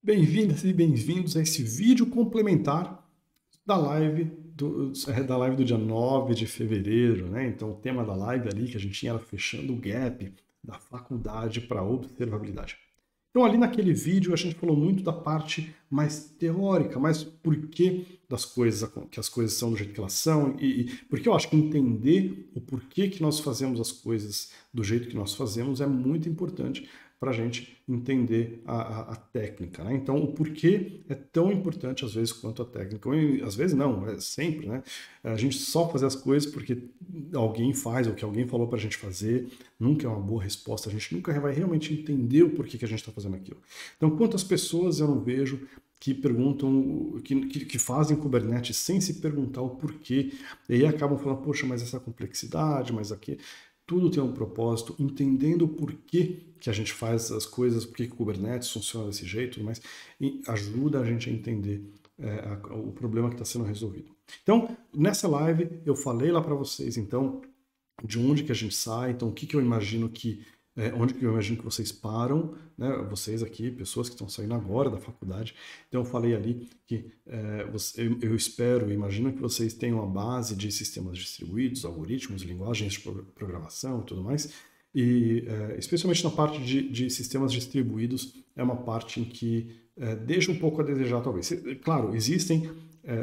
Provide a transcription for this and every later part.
Bem-vindas e bem-vindos a esse vídeo complementar da live do dia 9 de fevereiro, né? Então, o tema da live ali que a gente tinha era fechando o gap da faculdade para a observabilidade. Então, ali naquele vídeo, a gente falou muito da parte mais teórica, mais por que das coisas, que as coisas são do jeito que elas são, porque eu acho que entender o porquê que nós fazemos as coisas do jeito que nós fazemos é muito importante para a gente entender a técnica, né? Então, o porquê é tão importante às vezes quanto a técnica. Ou, às vezes não, é sempre, né? A gente só fazer as coisas porque alguém faz ou que alguém falou para a gente fazer, nunca é uma boa resposta. A gente nunca vai realmente entender o porquê que a gente está fazendo aquilo. Então, quantas pessoas eu não vejo que perguntam, que fazem Kubernetes sem se perguntar o porquê, e aí acabam falando, poxa, mas essa complexidade, mas aqui, tudo tem um propósito, entendendo o porquê que a gente faz as coisas, por que o Kubernetes funciona desse jeito, mas ajuda a gente a entender o problema que está sendo resolvido. Então, nessa live, eu falei lá para vocês, então, de onde que a gente sai, então, o que eu imagino que onde que eu imagino que vocês param, né? Vocês aqui, pessoas que estão saindo agora da faculdade. Então eu falei ali que eu espero, imagino que vocês tenham a base de sistemas distribuídos, algoritmos, linguagens de programação e tudo mais. E especialmente na parte de sistemas distribuídos, é uma parte em que deixa um pouco a desejar, talvez. Claro, existem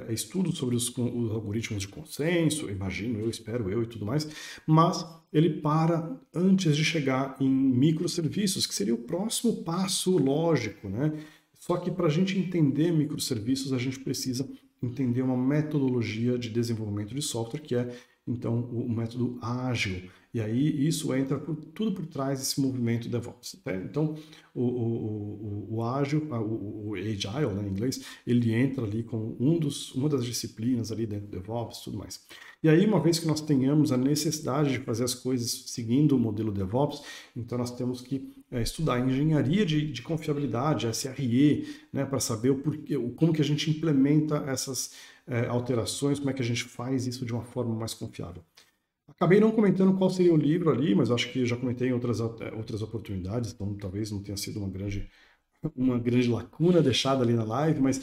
estudos sobre os algoritmos de consenso, imagino, eu espero eu e tudo mais, mas ele para antes de chegar em microserviços, que seria o próximo passo lógico, né? Só que para a gente entender microserviços, a gente precisa entender uma metodologia de desenvolvimento de software, que é, então, o método ágil. E aí isso entra tudo por trás desse movimento DevOps. Tá? Então, o ágil, o Agile, né, em inglês, ele entra ali como uma das disciplinas ali dentro do DevOps e tudo mais. E aí, uma vez que nós tenhamos a necessidade de fazer as coisas seguindo o modelo DevOps, então nós temos que estudar engenharia de confiabilidade, SRE, né, para saber o porquê, como que a gente implementa essas alterações, como é que a gente faz isso de uma forma mais confiável. Acabei não comentando qual seria o livro ali, mas acho que já comentei em outras oportunidades, então talvez não tenha sido uma grande lacuna deixada ali na live, mas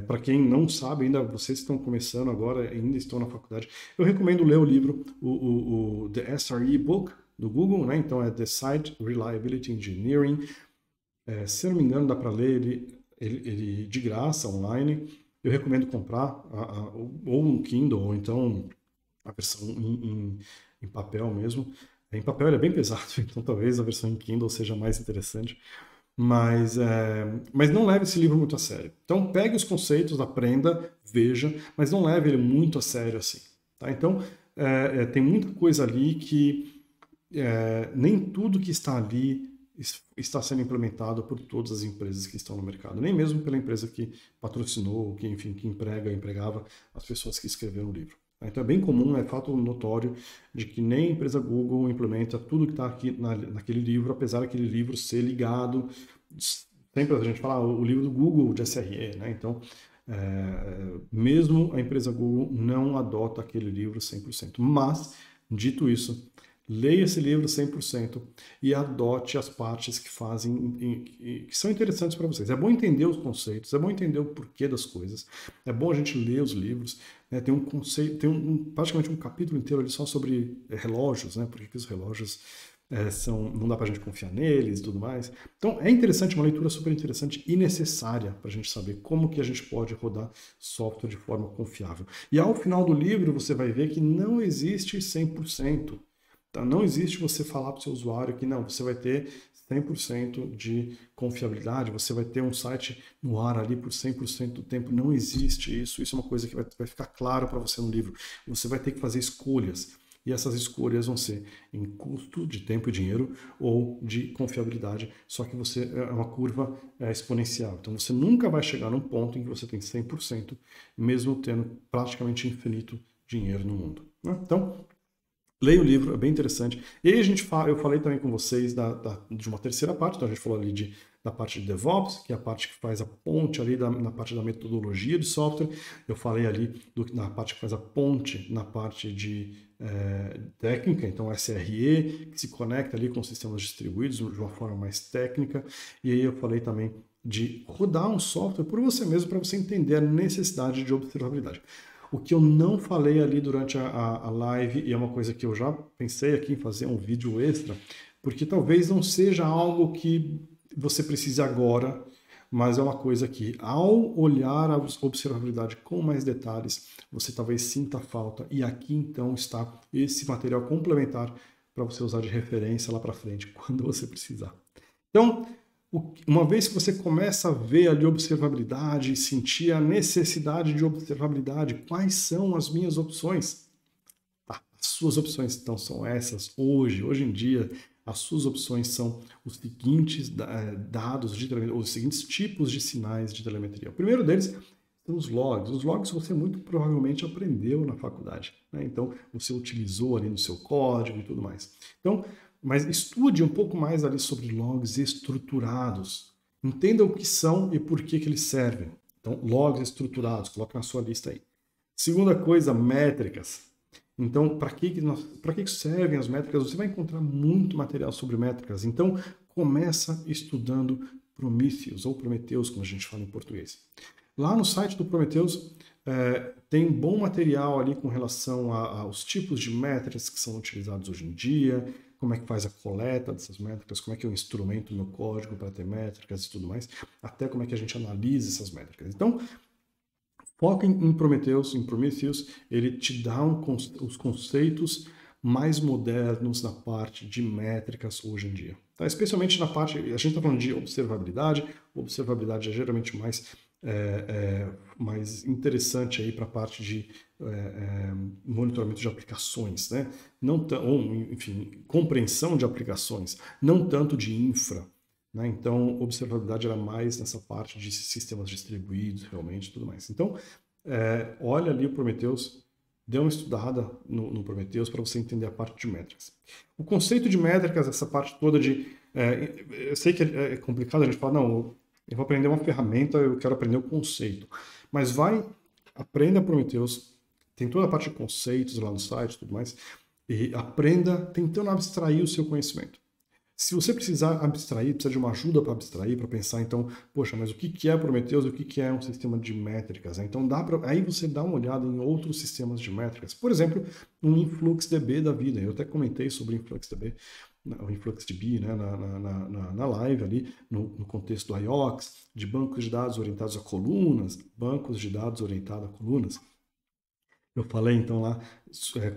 para quem não sabe, ainda vocês que estão começando agora, ainda estão na faculdade, eu recomendo ler o livro, o The SRE Book, do Google, né? Então é The Site Reliability Engineering. Se eu não me engano, dá para ler ele de graça, online. Eu recomendo comprar ou um Kindle, ou então a versão em papel mesmo. Em papel ele é bem pesado, então talvez a versão em Kindle seja mais interessante. Mas não leve esse livro muito a sério. Então pegue os conceitos, aprenda, veja, mas não leve ele muito a sério assim. Tá? Então tem muita coisa ali que nem tudo que está ali está sendo implementado por todas as empresas que estão no mercado, nem mesmo pela empresa que patrocinou, que enfim, que empregava as pessoas que escreveram o livro. Então é bem comum, é fato notório de que nem a empresa Google implementa tudo que está aqui naquele livro, apesar daquele livro ser ligado, sempre a gente fala o livro do Google de SRE, né? Então, mesmo a empresa Google não adota aquele livro 100%. Mas, dito isso, leia esse livro 100% e adote as partes que que são interessantes para vocês. É bom entender os conceitos, é bom entender o porquê das coisas, é bom a gente ler os livros, né? Tem um conceito, praticamente um capítulo inteiro ali só sobre relógios, né? Por que os relógios não dá para a gente confiar neles e tudo mais. Então é interessante, uma leitura super interessante e necessária para a gente saber como que a gente pode rodar software de forma confiável. E ao final do livro você vai ver que não existe 100%. Tá? Não existe você falar para o seu usuário que não, você vai ter 100% de confiabilidade, você vai ter um site no ar ali por 100% do tempo. Não existe isso. Isso é uma coisa que vai ficar claro para você no livro. Você vai ter que fazer escolhas. E essas escolhas vão ser em custo de tempo e dinheiro ou de confiabilidade, só que você é uma curva exponencial. Então você nunca vai chegar num ponto em que você tem 100%, mesmo tendo praticamente infinito dinheiro no mundo. Né? Então, leia o livro, é bem interessante. E aí eu falei também com vocês de uma terceira parte, então a gente falou ali da parte de DevOps, que é a parte que faz a ponte ali na parte da metodologia de software. Eu falei ali na parte que faz a ponte na parte de técnica, então SRE, que se conecta ali com sistemas distribuídos de uma forma mais técnica. E aí eu falei também de rodar um software por você mesmo para você entender a necessidade de observabilidade. O que eu não falei ali durante a live, e é uma coisa que eu já pensei aqui em fazer um vídeo extra, porque talvez não seja algo que você precise agora, mas é uma coisa que, ao olhar a observabilidade com mais detalhes, você talvez sinta falta. E aqui então está esse material complementar para você usar de referência lá para frente, quando você precisar. Então, uma vez que você começa a ver ali observabilidade, sentir a necessidade de observabilidade, quais são as minhas opções? As suas opções então são essas hoje em dia. As suas opções são os seguintes dados de telemetria, os seguintes tipos de sinais de telemetria. O primeiro deles são os logs. Os logs você muito provavelmente aprendeu na faculdade, né? Então você utilizou ali no seu código e tudo mais. Então, mas estude um pouco mais ali sobre logs estruturados. Entenda o que são e por que eles servem. Então, logs estruturados, coloque na sua lista aí. Segunda coisa, métricas. Então, para que servem as métricas? Você vai encontrar muito material sobre métricas. Então, começa estudando Prometheus, ou Prometheus, como a gente fala em português. Lá no site do Prometheus tem bom material ali com relação aos tipos de métricas que são utilizados hoje em dia, como é que faz a coleta dessas métricas, como é que eu instrumento meu código para ter métricas e tudo mais, até como é que a gente analisa essas métricas. Então, foca em Prometheus, ele te dá os conceitos mais modernos na parte de métricas hoje em dia. Tá? Especialmente na parte, a gente está falando de observabilidade é geralmente mais interessante aí para a parte de monitoramento de aplicações, né? Enfim, compreensão de aplicações, não tanto de infra. Né? Então, observabilidade era mais nessa parte de sistemas distribuídos, realmente, e tudo mais. Então, olha ali o Prometheus, dê uma estudada no Prometheus para você entender a parte de métricas. O conceito de métricas, essa parte toda de... eu sei que é complicado a gente falar, não, eu vou aprender uma ferramenta, eu quero aprender o conceito. Mas aprenda Prometheus, tem toda a parte de conceitos lá no site e tudo mais, e aprenda tentando abstrair o seu conhecimento. Se você precisar abstrair, precisa de uma ajuda para abstrair, para pensar, então, poxa, mas o que é Prometheus e o que é um sistema de métricas? Então, aí você dá uma olhada em outros sistemas de métricas. Por exemplo, um InfluxDB da vida. Eu até comentei sobre o InfluxDB, o InfluxDB, né, na live ali, no contexto do IOX, de bancos de dados orientados a colunas, bancos de dados orientados a colunas. Eu falei, então, lá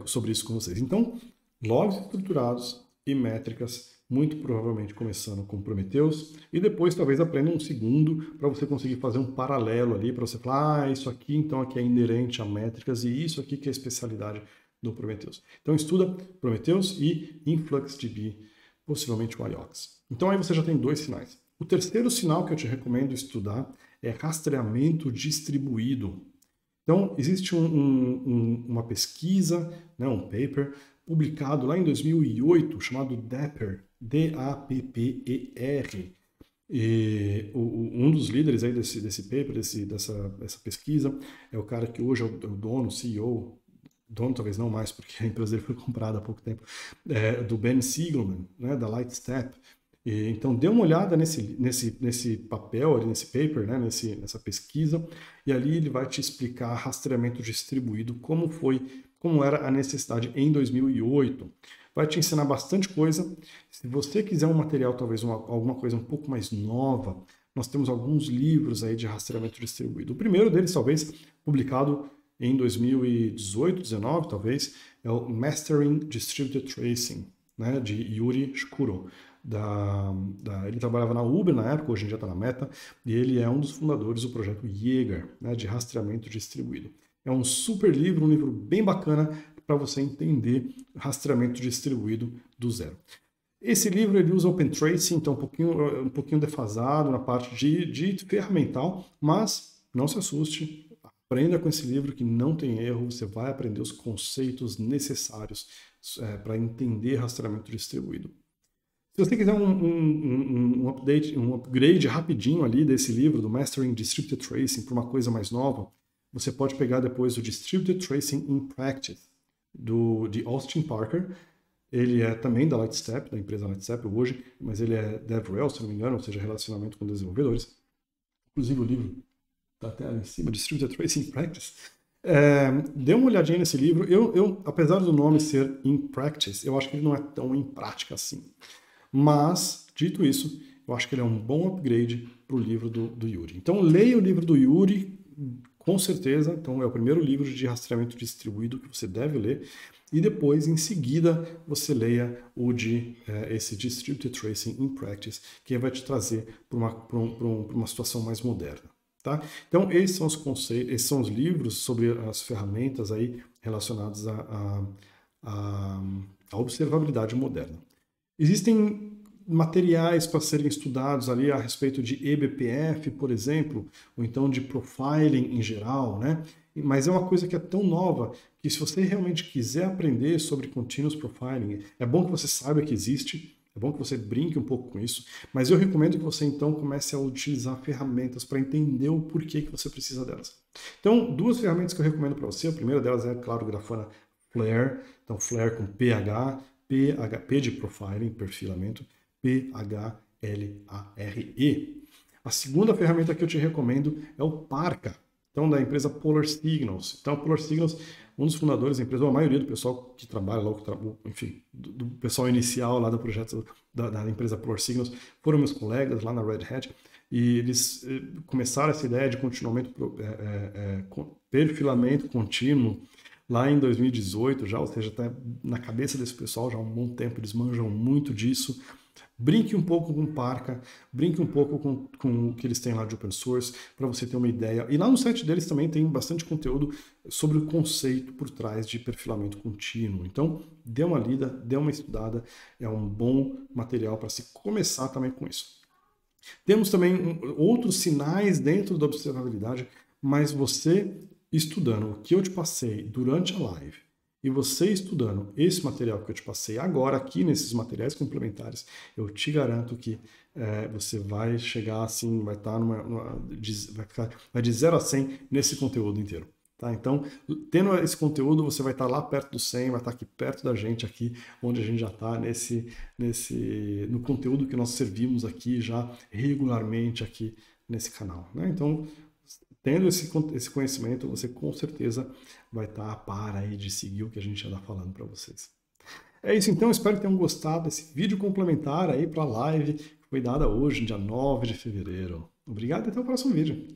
sobre isso com vocês. Então, logs estruturados e métricas, muito provavelmente começando com Prometheus, e depois talvez aprenda um segundo para você conseguir fazer um paralelo ali, para você falar, isso aqui então aqui é inerente a métricas e isso aqui que é a especialidade do Prometheus. Então estuda Prometheus e InfluxDB, possivelmente o IOX. Então aí você já tem 2 sinais. O terceiro sinal que eu te recomendo estudar é rastreamento distribuído. Então existe uma pesquisa, né, um paper, publicado lá em 2008, chamado DAPPER, D-A-P-P-E-R. E um dos líderes aí desse paper, dessa pesquisa, é o cara que hoje é o dono, CEO, dono talvez não mais, porque a empresa dele foi comprada há pouco tempo, do Ben Siegelman, né, da Lightstep. Então dê uma olhada nesse papel, ali, nesse paper, né, nessa pesquisa, e ali ele vai te explicar rastreamento distribuído, como era a necessidade em 2008. Vai te ensinar bastante coisa. Se você quiser um material, talvez alguma coisa um pouco mais nova, nós temos alguns livros aí de rastreamento distribuído. O primeiro deles, talvez, publicado em 2018, 2019, talvez, é o Mastering Distributed Tracing, né, de Yuri Shkuro. Ele trabalhava na Uber na época, hoje em dia está na Meta, e ele é um dos fundadores do projeto Jaeger, né, de rastreamento distribuído. É um super livro, um livro bem bacana para você entender rastreamento distribuído do zero. Esse livro ele usa Open Tracing, então um pouquinho defasado na parte de ferramental, mas não se assuste, aprenda com esse livro que não tem erro, você vai aprender os conceitos necessários para entender rastreamento distribuído. Se você quiser um upgrade rapidinho ali desse livro, do Mastering Distributed Tracing, para uma coisa mais nova, você pode pegar depois o Distributed Tracing in Practice, de Austin Parker. Ele é também da Lightstep, da empresa Lightstep hoje, mas ele é DevRel, se não me engano, ou seja, relacionamento com desenvolvedores. inclusive o livro está até ali em cima, Distributed Tracing Practice. Dê uma olhadinha nesse livro. Eu, apesar do nome ser In Practice, eu acho que ele não é tão em prática assim. Mas, dito isso, eu acho que ele é um bom upgrade para o livro do Yuri. Então, leia o livro do Yuri, com certeza. Então, é o primeiro livro de rastreamento distribuído que você deve ler. E depois, em seguida, você leia o de esse Distributed Tracing in Practice, que vai te trazer para uma situação mais moderna. Tá? Então, esses são os conceitos, esses são os livros sobre as ferramentas aí relacionadas à observabilidade moderna. Existem materiais para serem estudados ali a respeito de eBPF, por exemplo, ou então de profiling em geral, né? Mas é uma coisa que é tão nova que se você realmente quiser aprender sobre Continuous Profiling, é bom que você saiba que existe, é bom que você brinque um pouco com isso, mas eu recomendo que você então comece a utilizar ferramentas para entender o porquê que você precisa delas. Então, duas ferramentas que eu recomendo para você, a primeira delas é, claro, o Grafana Flare, então Flare com PH, P de Profiling, perfilamento, P-H-L-A-R-E. A segunda ferramenta que eu te recomendo é o Parka, então da empresa Polar Signals. Então, Polar Signals, um dos fundadores da empresa, a maioria do pessoal que trabalha lá, enfim, do pessoal inicial lá do projeto da empresa Polar Signals, foram meus colegas lá na Red Hat, e eles começaram essa ideia de perfilamento contínuo lá em 2018 já, ou seja, está na cabeça desse pessoal já há um bom tempo, eles manjam muito disso. Brinque um pouco com o Parka, brinque um pouco com o que eles têm lá de open source, para você ter uma ideia. E lá no site deles também tem bastante conteúdo sobre o conceito por trás de perfilamento contínuo. Então, dê uma lida, dê uma estudada, é um bom material para se começar também com isso. Temos também outros sinais dentro da observabilidade, mas você estudando o que eu te passei durante a live, e você estudando esse material que eu te passei agora aqui nesses materiais complementares, eu te garanto que você vai chegar assim, vai estar vai de 0 a 100 nesse conteúdo inteiro. Tá? Então, tendo esse conteúdo, você vai estar lá perto do 100, vai estar aqui perto da gente aqui, onde a gente já está no conteúdo que nós servimos aqui já regularmente aqui nesse canal. Né? Então, tendo esse conhecimento, você com certeza vai estar a par aí de seguir o que a gente anda falando para vocês. É isso então, espero que tenham gostado desse vídeo complementar aí para a live que foi dada hoje, dia 9 de fevereiro. Obrigado e até o próximo vídeo.